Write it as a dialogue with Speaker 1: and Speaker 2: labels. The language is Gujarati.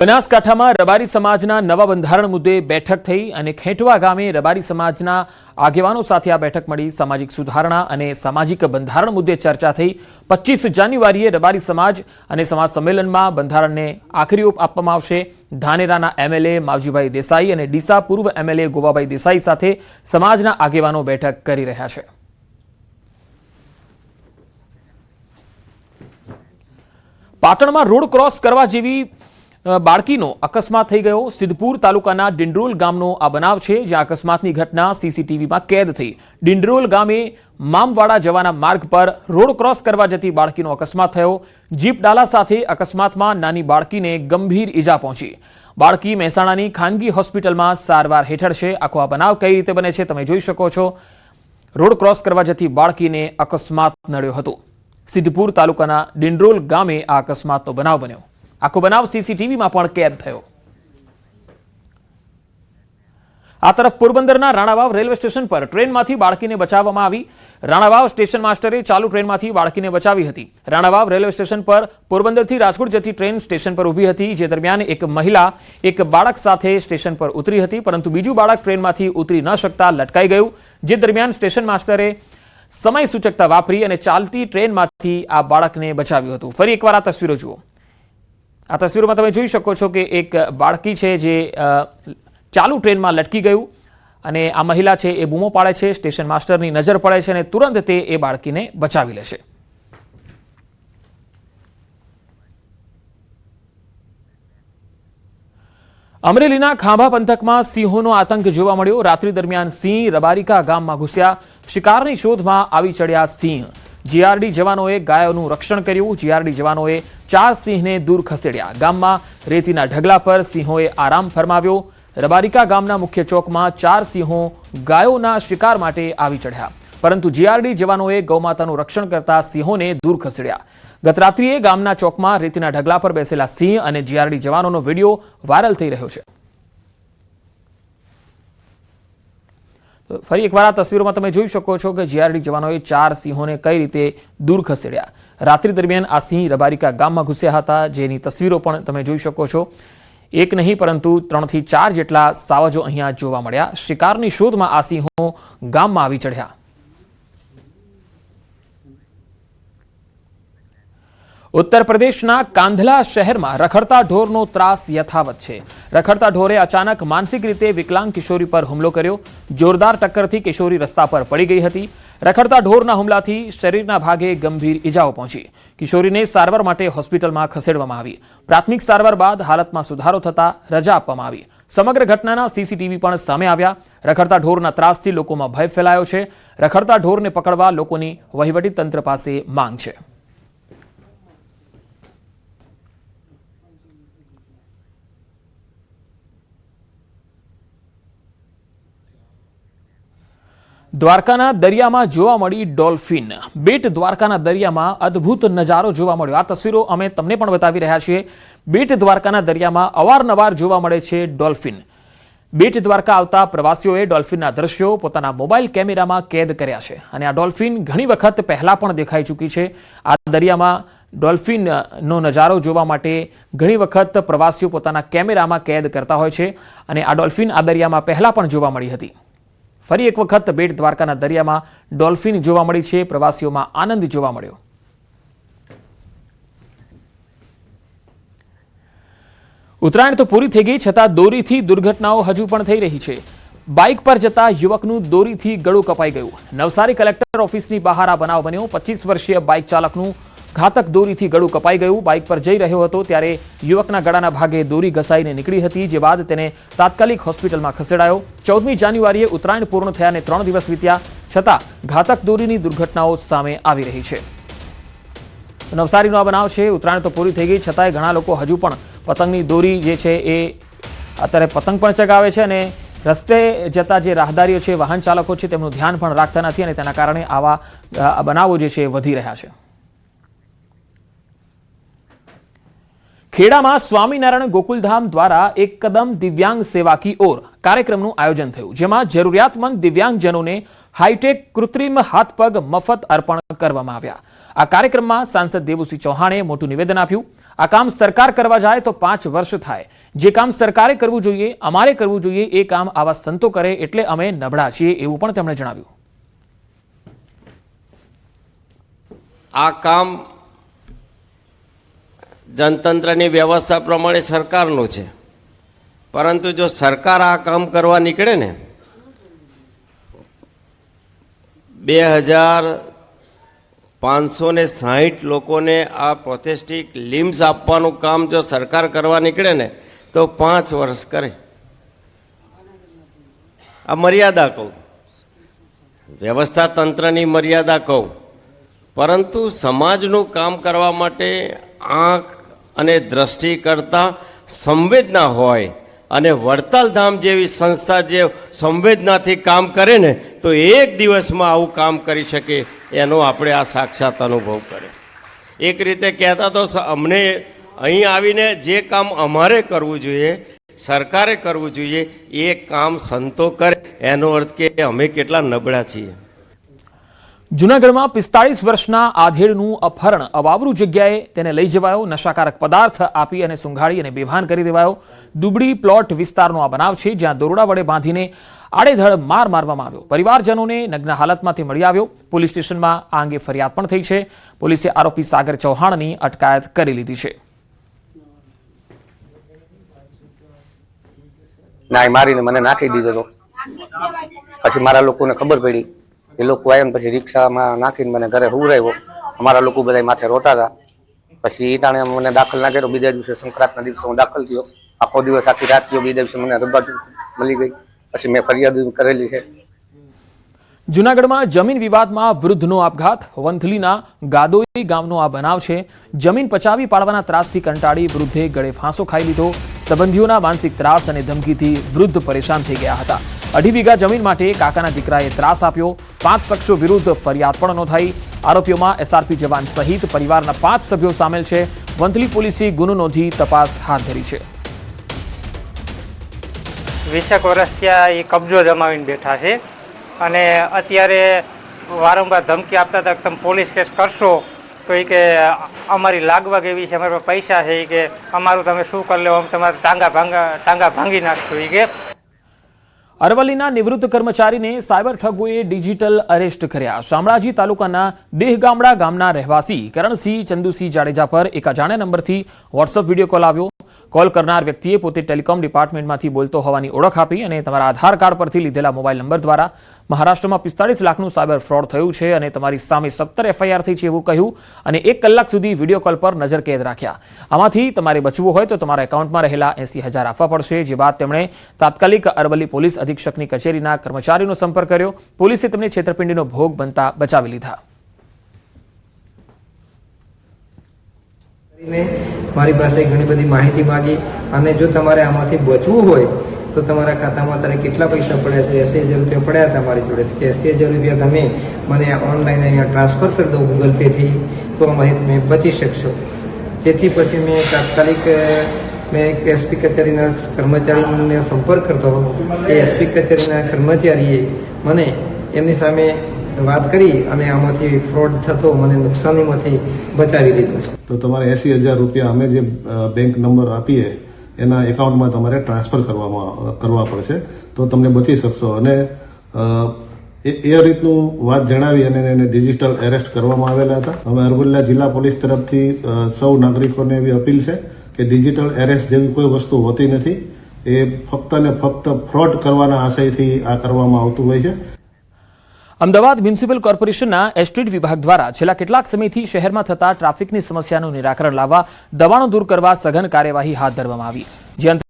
Speaker 1: બનાસકાંઠામાં રબારી સમાજના નવા બંધારણ મુદ્દે બેઠક થઈ અને ખેંટવા ગામે રબારી સમાજના આગેવાનો સાથે આ બેઠક મળી સામાજિક સુધારણા અને સામાજિક બંધારણ મુદ્દે ચર્ચા થઈ। 25 જાન્યુઆરીએ રબારી સમાજ અને સમાજ સંમેલનમાં બંધારણને આખરી ઓપ આપવામાં આવશે। ધાનેરાના એમએલએ માવજીભાઈ દેસાઈ અને ડીસા પૂર્વ એમએલએ ગોવાભાઈ દેસાઈ સાથે સમાજના આગેવાનો બેઠક કરી રહ્યા છે। પાટણમાં રોડ ક્રોસ કરવા જેવી બાળકીનો અકસ્માત થઈ ગયો। સિદ્ધપુર તાલુકાના ડિંડરોલ ગામનો આ બનાવ છે, જ્યાં અકસ્માતની ઘટના સીસીટીવીમાં કેદ થઈ। ડિંડરોલ ગામે મામવાડા જવાના માર્ગ પર રોડ ક્રોસ કરવા જતી બાળકીનો અકસ્માત થયો। જીપ ડાલા સાથે અકસ્માતમાં નાની બાળકીને ગંભીર ઈજા પહોંચી। બાળકી મહેસાણાની ખાનગી હોસ્પિટલમાં સારવાર હેઠળ છે। આખો આ બનાવ કઈ રીતે બને છે તમે જોઈ શકો છો। રોડ ક્રોસ કરવા જતી બાળકીને અકસ્માત નડ્યો હતો। સિદ્ધપુર તાલુકાના ડિંડરોલ ગામે આ અકસ્માતનો બનાવ બન્યો। આખો બનાવ સીસીટીવીમાં પણ કેદ થયો। આ તરફ પોરબંદરના રાણાવાવ રેલવે સ્ટેશન પર ટ્રેનમાંથી બાળકીને બચાવવામાં આવી। રાણાવાવ સ્ટેશન માસ્ટરે ચાલુ ટ્રેનમાંથી બાળકીને બચાવી હતી। રાણાવાવ રેલવે સ્ટેશન પર પોરબંદરથી રાજકોટ જતી ટ્રેન સ્ટેશન પર ઊભી હતી, જે દરમિયાન એક મહિલા એક બાળક સાથે સ્ટેશન પર ઉતરી હતી, પરંતુ બીજું બાળક ટ્રેનમાંથી ઉતરી ન શકતા લટકાઈ ગયું, જે દરમિયાન સ્ટેશન માસ્ટરે સમય સૂચકતા વાપરી અને ચાલતી ટ્રેનમાંથી આ બાળકને બચાવ્યું હતું। ફરી એકવાર આ તસવીરો જુઓ। આ તસવીરોમાં તમે જોઈ શકો છો કે એક બાળકી છે જે ચાલુ ટ્રેનમાં લટકી ગયું અને આ મહિલા છે એ બૂમો પાડે છે। સ્ટેશન માસ્ટરની નજર પડે છે અને તુરંત તે એ બાળકીને બચાવી લે છે। અમરેલીના ખાંભા પંથકમાં સિંહોનો આતંક જોવા મળ્યો। રાત્રિ દરમિયાન સિંહ રબારિકા ગામમાં ઘૂસ્યા। શિકારની શોધમાં આવી ચડ્યા સિંહ। જીઆરડી જવાનોએ ગાયોનું રક્ષણ કર્યું। જીઆરડી જવાનોએ 4 સિંહને દૂર ખસેડ્યા। ગામમાં રેતીના ઢગલા પર સિંહોએ આરામ ફરમાવ્યો। રબારિકા ગામના મુખ્ય ચોકમાં 4 સિંહો ગાયોના શિકાર માટે આવી ચઢ્યા, પરંતુ જીઆરડી જવાનોએ ગૌમાતાનું રક્ષણ કરતા સિંહોને દૂર ખસેડ્યા। ગત રાત્રિએ ગામના ચોકમાં રેતીના ઢગલા પર બેસેલા સિંહ અને જીઆરડી જવાનોનો વિડીયો વાયરલ થઈ રહ્યો છે। ફરી એકવાર આ તસવીરોમાં તમે જોઈ શકો છો કે જીઆરડી જવાનોએ 4 સિંહોને કઈ રીતે દૂર ખસેડ્યા। રાત્રિ દરમિયાન આ સિંહ રબારિકા ગામમાં ઘૂસ્યા હતા, જેની તસવીરો પણ તમે જોઈ શકો છો। એક નહીં પરંતુ 3 થી 4 જેટલા સાવજો અહીંયા જોવા મળ્યા। શિકારની શોધમાં આ સિંહો ગામમાં આવી ચઢ્યા। ઉત્તર પ્રદેશના કાંધલા શહેરમાં રખડતા ઢોરનો ત્રાસ યથાવત છે। રખડતા ઢોરે અચાનક માનસિક રીતે વિકલાંગ કિશોરી પર હુમલો કર્યો। જોરદાર ટક્કરથી કિશોરી રસ્તા પર પડી ગઈ હતી। રખડતા ઢોરના હુમલાથી શરીરના ભાગે ગંભીર ઈજાઓ પહોંચી। કિશોરીને સારવાર માટે હોસ્પિટલમાં ખસેડવામાં આવી। પ્રાથમિક સારવાર બાદ હાલતમાં સુધારો થતા રજા આપવામાં આવી। સમગ્ર ઘટનાના સીસીટીવી પણ સામે આવ્યા। રખડતા ઢોરના ત્રાસથી લોકોમાં ભય ફેલાયો છે। રખડતા ઢોરને પકડવા લોકોની વહીવટી તંત્ર પાસે માંગ છે। દ્વારકાના દરિયામાં જોવા મળી ડોલ્ફિન। બેટ દ્વારકાના દરિયામાં અદ્ભુત નજારો જોવા મળ્યો। આ તસવીરો અમે તમને પણ બતાવી રહ્યા છીએ। બેટ દ્વારકાના દરિયામાં અવારનવાર જોવા મળે છે ડોલ્ફિન। બેટ દ્વારકા આવતા પ્રવાસીઓએ ડોલ્ફિનના દ્રશ્યો પોતાના મોબાઈલ કેમેરામાં કેદ કર્યા છે અને આ ડોલ્ફિન ઘણી વખત પહેલા પણ દેખાઈ ચૂકી છે। આ દરિયામાં ડોલ્ફિનનો નજારો જોવા માટે ઘણી વખત પ્રવાસીઓ પોતાના કેમેરામાં કેદ કરતા હોય છે અને આ ડોલ્ફિન આ દરિયામાં પહેલા પણ જોવા મળી હતી। ફરી એક વખત બેટ દ્વારકાના દરિયામાં ડોલ્ફિન જોવા મળી છે। પ્રવાસીઓમાં આનંદ જોવા મળ્યો। ઉત્તરાયણ તો પૂરી થઈ ગઈ, છતાં દોરીથી દુર્ઘટનાઓ હજુ પણ થઈ રહી છે। બાઇક પર જતા યુવકનું દોરીથી ગળું કપાઈ ગયું। નવસારી કલેક્ટર ઓફિસની બહાર આ બનાવ બન્યો। 25 વર્ષીય બાઇક ચાલકનું ઘાતક દોરીથી ગળું કપાઈ ગયું। બાઇક પર જઈ રહ્યો હતો ત્યારે યુવકના ગળાના ભાગે દોરી ઘસાઈને નીકળી હતી, જે બાદ તેને તાત્કાલિક હોસ્પિટલમાં ખસેડાયો। 14મી જાન્યુઆરીએ ઉત્તરાયણ પૂર્ણ થયાને 3 દિવસ વીત્યા, છતાં ઘાતક દોરીની દુર્ઘટનાઓ સામે આવી રહી છે। નવસારીનો આ બનાવ છે। ઉત્તરાયણ તો પૂરી થઈ ગઈ, છતાંય ઘણા લોકો હજુ પણ પતંગની દોરી જે છે એ અત્યારે પતંગ પણ ચગાવે છે અને રસ્તે જતા જે રાહદારીઓ છે, વાહન ચાલકો છે, તેમનું ધ્યાન પણ રાખતા નથી અને તેના કારણે આવા બનાવો જે છે વધી રહ્યા છે। ખેડામાં સ્વામિનારાયણ ગોકુલધામ દ્વારા એક કદમ દિવ્યાંગ સેવા કી ઓર કાર્યક્રમનું આયોજન થયું, જેમાં જરૂરિયાતમંદ દિવ્યાંગજનોને હાઈટેક કૃત્રિમ હાથ પગ મફત અર્પણ કરવામાં આવ્યા। આ કાર્યક્રમમાં સાંસદ દેવુસિંહ ચૌહાણે મોટું નિવેદન આપ્યું। આ કામ સરકાર કરવા જાય તો 5 વર્ષ થાય। જે કામ સરકારે કરવું જોઈએ, અમારે કરવું જોઈએ, એ કામ આવા સંતો કરે એટલે અમે નબળા છીએ, એવું પણ તેમણે જણાવ્યું।
Speaker 2: આ કામ જનતંત્રની વ્યવસ્થા પ્રમાણે સરકારનું છે, પરંતુ જો સરકાર આ કામ કરવા નીકળે ને 2560 લોકોને આ પ્રોથેસ્ટિક લિમ્સ આપવાનું કામ જો સરકાર કરવા નીકળે ને તો 5 વર્ષ કરે। આ મર્યાદા કહું, વ્યવસ્થા તંત્રની મર્યાદા કહું, પરંતુ સમાજનું કામ કરવા માટે આંખ અને દ્રષ્ટિ કરતા સંવેદના હોય અને વડતાલ જેવી સંસ્થા જે સંવેદનાથી કામ કરે ને તો એક દિવસમાં આવું કામ કરી શકે, એનો આપણે આ સાક્ષાત અનુભવ કર્યો। એક રીતે કહેતા તો અમને અહીં આવીને જે કામ અમારે કરવું જોઈએ, સરકારે કરવું જોઈએ, એ કામ સંતો કરે, એનો અર્થ કે અમે કેટલા નબળા છીએ।
Speaker 1: જૂનાગઢમાં 45 વર્ષના આધેડનું અપહરણ અવાવરૂ જગ્યાએ તેને લઈ જવાયો, નશાકારક પદાર્થ આપી અને સૂંઘાડી અને બેભાન કરી દેવાયો। દુબડી પ્લોટ વિસ્તારનો આ બનાવ છે, જ્યાં દોરડા વડે બાંધીને આડેધડ માર મારવામાં આવ્યો। પરિવારજનોને નગ્ન હાલતમાંથી મળી આવ્યો। પોલીસ સ્ટેશનમાં આ અંગે ફરિયાદ પણ થઈ છે। પોલીસે આરોપી સાગર ચૌહાણની અટકાયત કરી લીધી છે।
Speaker 3: નાય મારીને મને નાખી દીધો હતો। પછી મારા લોકોને ખબર પડી, એ લોકો આવ્યા પછી રિક્ષામાં નાખીને મને ઘરે હુવરાવ્યો। અમારા લોકો બધા માથે રોતા હતા। પછી ટાણે મને દાખલ ના કર્યો। બીજા દિવસે સંક્રાંતના દિવસે હું દાખલ થયો। આખો દિવસ આખી રાત થયો। બીજા દિવસે મને રબાજુ મળી ગઈ। પછી મેં ફરિયાદ કરેલી છે।
Speaker 1: જૂનાગઢમાં જમીન વિવાદમાં વૃદ્ધનો આપઘાત। વંથલીના ગાદોઈ ગામનો આ બનાવ છે। જમીન પચાવી પાડવાના ત્રાસથી કંટાળી વૃદ્ધે ગળે ફાંસો ખાઈ લીધો। સંબંધીઓના માનસિક ત્રાસ અને ધમકીથી વૃદ્ધ પરેશાન થઈ ગયા હતા। 2.5 વીઘા જમીન માટે કાકાના દીકરાએ ત્રાસ આપ્યો। 5 શખ્સો વિરુદ્ધ ફરિયાદ પણ નોંધાઈ। આરોપીઓમાં એસઆરપી જવાન સહિત પરિવારના 5 સભ્યો સામેલ છે। વંથલી પોલીસે ગુનો નોંધી તપાસ હાથ ધરી છે।
Speaker 4: 20 વર્ષ ત્યાં એ કબજો જમાવીને બેઠા છે અને અત્યારે વારંવાર ધમકી આપતા હતા કે તમે પોલીસ કેસ કરશો તો એ કે અમારી લાગવગ એવી છે, અમારા પૈસા છે, એ કે અમારું તમે શું કરી લો, તમારે ટાંગા ભાંગી નાખશો એ કે।
Speaker 1: અરવલ્લીના નિવૃત્ત કર્મચારીને સાયબર ઠગોએ ડિજિટલ અરેસ્ટ કર્યા। શામળાજી તાલુકાના દેહગામડા ગામના રહેવાસી કરણસિંહ ચંદુસિંહ જાડેજા પર એક અજાણ્યા નંબરથી વોટ્સઅપ વિડીયો કોલ આવ્યો। કોલ કરનાર વ્યક્તિએ પોતે ટેલિકોમ ડિપાર્ટમેન્ટમાંથી બોલતો હોવાની ઓળખ આપી અને તમારા આધાર કાર્ડ પરથી લીધેલા મોબાઈલ નંબર દ્વારા મહારાષ્ટ્રમાં 45 લાખનું સાયબર ફ્રોડ થયું છે અને તમારી સામે 17 FIR થઈ છે એવું કહ્યું અને 1 કલાક સુધી વિડીયો કોલ પર નજરકેદ રાખ્યા। આમાંથી તમારે બચવું હોય તો તમારા એકાઉન્ટમાં રહેલા 80,000 આપવા પડશે। જે બાદ તેમણે તાત્કાલિક અરવલ્લી પોલીસ અધિક્ષકની કચેરીના કર્મચારીનો સંપર્ક કર્યો। પોલીસે તેમને છેતરપિંડીનો ભોગ બનતા બચાવી લીધા।
Speaker 5: મારી પાસે ઘણી બધી માહિતી માંગી અને જો તમારે આમાંથી બચવું હોય તો તમારા ખાતામાં અત્યારે કેટલા પૈસા પડ્યા છે, 80,000 રૂપિયા પડ્યા હતા મારી જોડે, કે 80,000 રૂપિયા તમે મને ઓનલાઈન અહીંયા ટ્રાન્સફર કરી દો ગૂગલ પેથી, તો આમાંથી તમે બચી શકશો। જેથી પછી મેં તાત્કાલિક મેં એક એસપી કચેરીના કર્મચારીને સંપર્ક કરતો, એ એસપી કચેરીના કર્મચારીએ મને એમની સામે વાત કરી અને આમાંથી ફ્રોડ થતો મને નુકસાનીમાંથી બચાવી લીધો છે।
Speaker 6: તો તમારે 80,000 રૂપિયા અમે જે બેંક નંબર આપીએ એના એકાઉન્ટમાં તમારે ટ્રાન્સફર કરવા પડશે, તો તમને બચી શકશો। અને એ રીતનું વાત જણાવી અને એને ડિજિટલ એરેસ્ટ કરવામાં આવેલા હતા। અમે અરવલ્લી જિલ્લા પોલીસ તરફથી સૌ નાગરિકોને એવી અપીલ છે કે ડિજિટલ એરેસ્ટ જેવી કોઈ વસ્તુ હોતી નથી। એ ફક્ત ને ફક્ત ફ્રોડ કરવાના આશયથી આ કરવામાં આવતું હોય છે।
Speaker 1: અમદાવાદ મ્યુનિસિપલ કોર્પોરેશનના એસ્ટેટ વિભાગ દ્વારા છેલ્લા કેટલાક સમયથી શહેરમાં થતા ટ્રાફિકની સમસ્યાનું નિરાકરણ લાવવા દબાણો દૂર કરવા સઘન કાર્યવાહી હાથ ધરવામાં આવી, જે